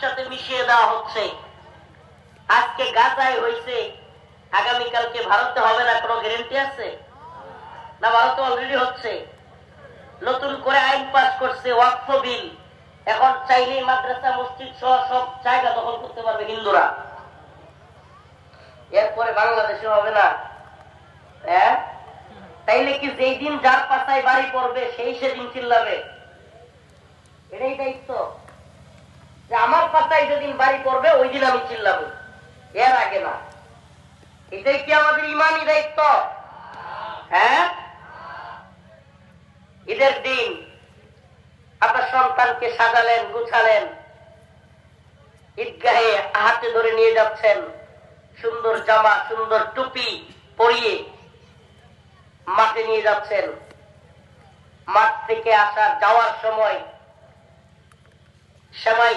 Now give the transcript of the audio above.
সাথে মিশিয়ে দেওয়া হচ্ছে। আজকে গাজায় হয়েছে, আগামীকালকে ভারতে হবে না, কোনো গ্যারান্টি আছে? না, ভারতে অলরেডি হচ্ছে। নতুন করে আইন পাস করছে ওয়াকফ বিল, এখন চাইলেই মাদ্রাসা মসজিদ সহ সব জায়গা দখল করতে পারবে হিন্দুরা। এরপরে বাংলাদেশে হবে না? হ্যাঁ, তাইলে কি যেই দিন যার পাশায় বাড়ি পড়বে সেই সেদিন চিল্লাবে? এটাই দায়িত্ব, যে আমার পাশায় যেদিন বাড়ি পড়বে ওই দিন আমি চিল্লাবো, এর আগে না। এটাই কি আমাদের ইমানি দায়িত্ব? হ্যাঁ, ঈদের দিন আপনার সন্তানকে সাজালেন, গুছালেন, ঈদগাহে হাতে ধরে নিয়ে যাচ্ছেন, সুন্দর জামা সুন্দর টুপি পরিয়ে মাঠে নিয়ে যাচ্ছেন। মাঠ থেকে যাওয়ার সময় সেমাই